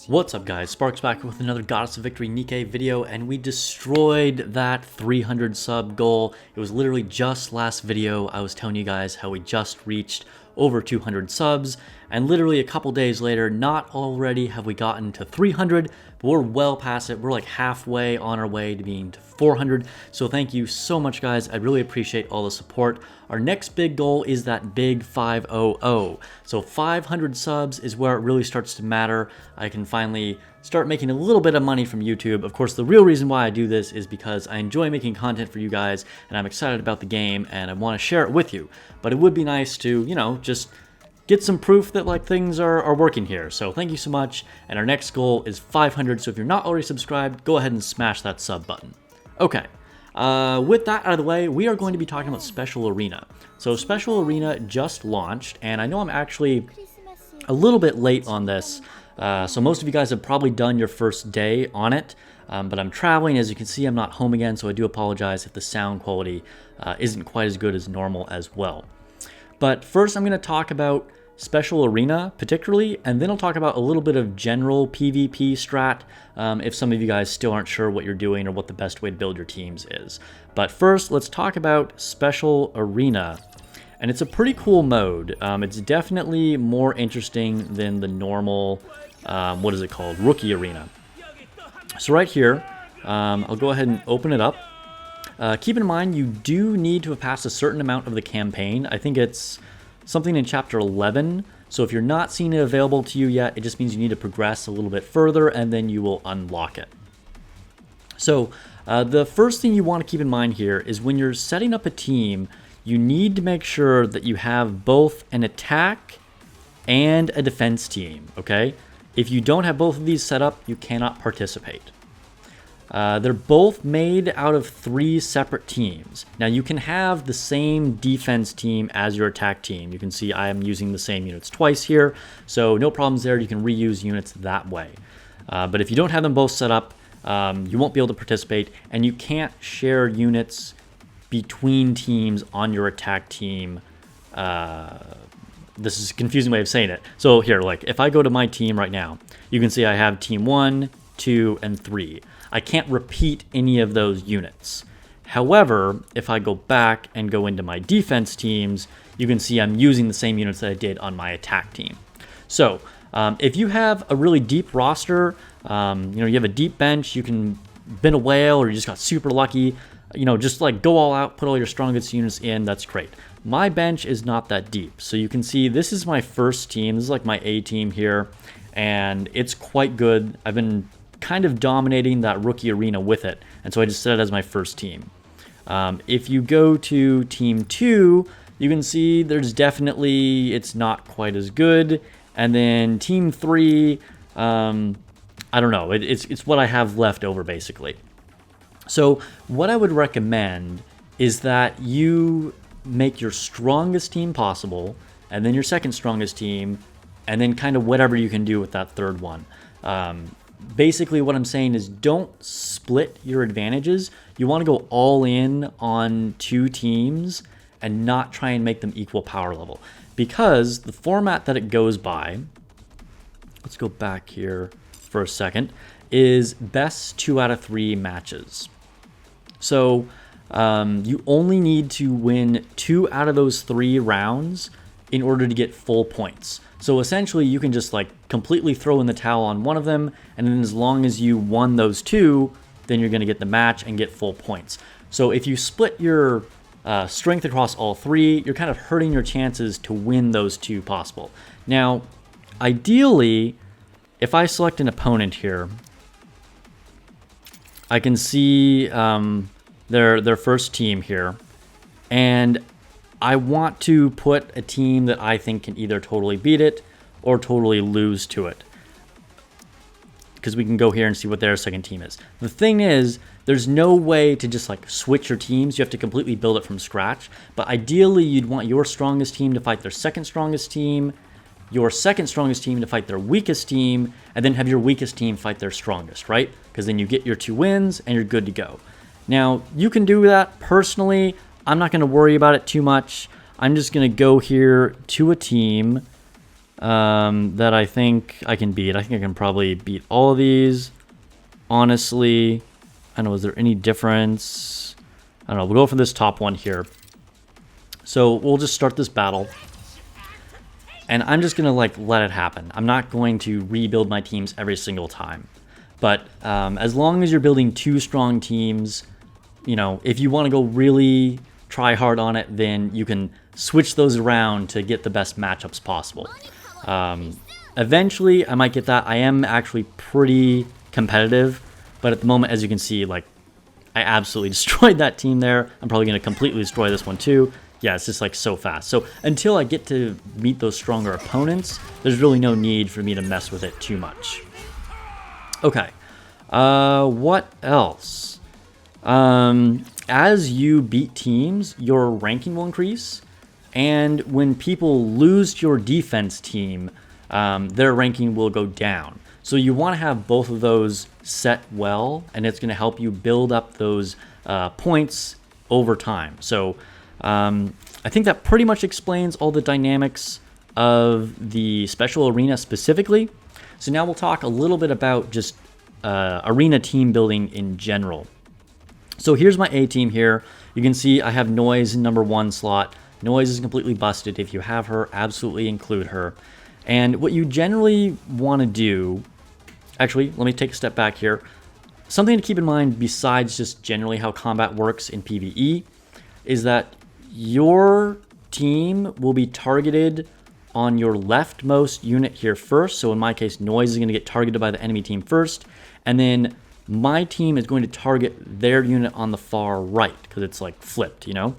What's up guys, Sparks back with another Goddess of Victory Nikke video, and we destroyed that 300 sub goal. It was literally just last video I was telling you guys how we just reached over 200 subs, and literally a couple days later, not already have we gotten to 300, but we're well past it. We're like halfway on our way to being to 400, so thank you so much guys. I really appreciate all the support. Our next big goal is that big 500. So 500 subs is where it really starts to matter. I can finally start making a little bit of money from YouTube. Of course, the real reason why I do this is because I enjoy making content for you guys, and I'm excited about the game, and I want to share it with you. But it would be nice to, you know, just get some proof that like things are working here. So thank you so much. And our next goal is 500. So if you're not already subscribed, go ahead and smash that sub button. Okay. With that out of the way, we are going to be talking about Special Arena. So Special Arena just launched, and I know I'm actually a little bit late on this. So most of you guys have probably done your first day on it, but I'm traveling. As you can see, I'm not home again, so I do apologize if the sound quality isn't quite as good as normal as well. But first, I'm going to talk about Special Arena particularly, and then I'll talk about a little bit of general PvP strat if some of you guys still aren't sure what you're doing or what the best way to build your teams is. But first, let's talk about Special Arena. And it's a pretty cool mode. It's definitely more interesting than the normal, what is it called? Rookie Arena. So right here, I'll go ahead and open it up. Keep in mind, you do need to have passed a certain amount of the campaign. I think it's something in Chapter 11. So if you're not seeing it available to you yet, it just means you need to progress a little bit further, and then you will unlock it. So the first thing you want to keep in mind here is when you're setting up a team, you need to make sure that you have both an attack and a defense team, okay? If you don't have both of these set up, you cannot participate. They're both made out of 3 separate teams. Now you can have the same defense team as your attack team. You can see I am using the same units twice here, so no problems there. You can reuse units that way. But if you don't have them both set up, you won't be able to participate, and you can't share units between teams on your attack team. This is a confusing way of saying it. So here, like if I go to my team right now, you can see I have team 1, 2, and 3. I can't repeat any of those units. However, if I go back and go into my defense teams, you can see I'm using the same units that I did on my attack team. So if you have a really deep roster, you know, you have a deep bench, you can bin a whale, or you just got super lucky, you know, just like go all out, put all your strongest units in, that's great. My bench is not that deep. So you can see this is my first team. This is like my A team here, and it's quite good. I've been kind of dominating that rookie arena with it, and so I just set it as my first team. If you go to team 2, you can see there's definitely, it's not quite as good. And then team 3, I don't know, it's what I have left over basically. So what I would recommend is that you make your strongest team possible, and then your second strongest team, and then kind of whatever you can do with that third one. Basically what I'm saying is don't split your advantages. You want to go all in on 2 teams and not try and make them equal power level, because the format that it goes by, let's go back here for a second, is best 2 out of 3 matches. So you only need to win 2 out of those 3 rounds in order to get full points. So essentially you can just like completely throw in the towel on one of them, and then as long as you won those 2, then you're going to get the match and get full points. So if you split your strength across all 3, you're kind of hurting your chances to win those 2 possible. Now, ideally, if I select an opponent here, I can see their first team here, and I want to put a team that I think can either totally beat it or totally lose to it, because we can go here and see what their second team is. The thing is, there's no way to just like switch your teams. You have to completely build it from scratch. But ideally, you'd want your strongest team to fight their second strongest team, your second strongest team to fight their weakest team, and then have your weakest team fight their strongest, right? Because then you get your 2 wins and you're good to go. Now, you can do that personally. I'm not going to worry about it too much. I'm just going to go here to a team, that I think I can beat. I think I can probably beat all of these. Honestly, I don't know, is there any difference? I don't know, we'll go for this top one here. So we'll just start this battle. And I'm just going to like let it happen. I'm not going to rebuild my teams every single time. But as long as you're building 2 strong teams, you know, if you want to go really try hard on it, then you can switch those around to get the best matchups possible. Eventually, I might get that. I am actually pretty competitive, but at the moment, as you can see, like, I absolutely destroyed that team there. I'm probably going to completely destroy this one too. Yeah, it's just like so fast. So until I get to meet those stronger opponents, there's really no need for me to mess with it too much. Okay, what else? As you beat teams, your ranking will increase. And when people lose to your defense team, their ranking will go down. So you want to have both of those set well, and it's going to help you build up those points over time. So I think that pretty much explains all the dynamics of the special arena specifically. So now we'll talk a little bit about just arena team building in general. So here's my A team here. You can see I have Noise in #1 slot. Noise is completely busted. If you have her, absolutely include her. And what you generally want to do, actually, let me take a step back here. Something to keep in mind besides just generally how combat works in PvE is that your team will be targeted on your leftmost unit here first. So in my case, Noise is going to get targeted by the enemy team first. And then my team is going to target their unit on the far right because it's like flipped, you know?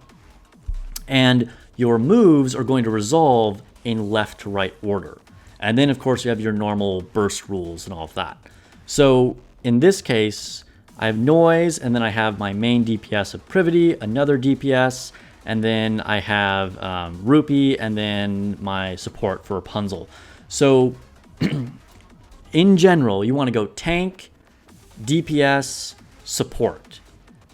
And your moves are going to resolve in left to right order. And then, of course, you have your normal burst rules and all of that. So in this case, I have Noise, and then I have my main DPS of Privity, another DPS, and then I have Rupee, and then my support for Rapunzel. So in general, you want to go tank, DPS, support,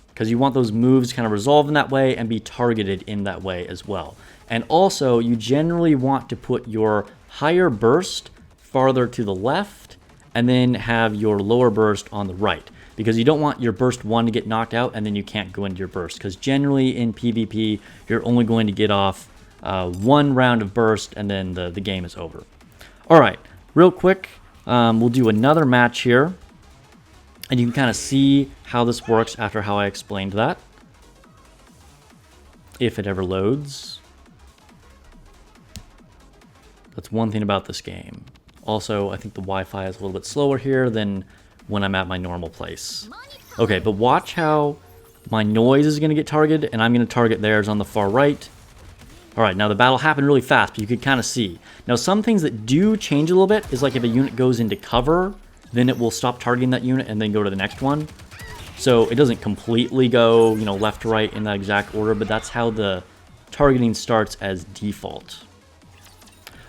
because you want those moves kind of resolved in that way and be targeted in that way as well. And also, you generally want to put your higher burst farther to the left and then have your lower burst on the right, because you don't want your burst 1 to get knocked out and then you can't go into your burst, because generally in PvP, you're only going to get off 1 round of burst and then the game is over. All right, real quick, we'll do another match here. And you can kind of see how this works after how I explained that. If it ever loads. That's one thing about this game. Also, I think the Wi-Fi is a little bit slower here than when I'm at my normal place. Okay, but watch how my Noise is going to get targeted, and I'm going to target theirs on the far right. Alright, now the battle happened really fast, but you could kind of see. Now, some things that do change a little bit is like if a unit goes into cover, then it will stop targeting that unit and then go to the next one. So it doesn't completely go, you know, left to right in that exact order, but that's how the targeting starts as default.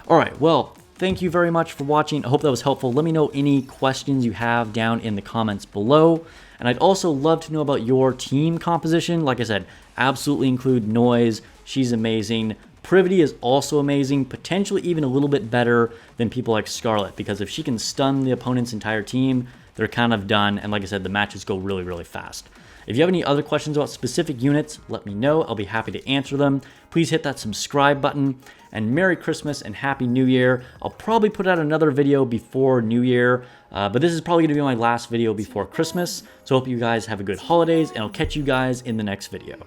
All right, well, thank you very much for watching. I hope that was helpful. Let me know any questions you have down in the comments below. And I'd also love to know about your team composition. Like I said, absolutely include Noise. She's amazing. Privity is also amazing, potentially even a little bit better than people like Scarlet, because if she can stun the opponent's entire team, they're kind of done, and like I said, the matches go really, really fast. If you have any other questions about specific units, let me know. I'll be happy to answer them. Please hit that subscribe button, and Merry Christmas and Happy New Year. I'll probably put out another video before New Year, but this is probably going to be my last video before Christmas, so I hope you guys have a good holidays, and I'll catch you guys in the next video.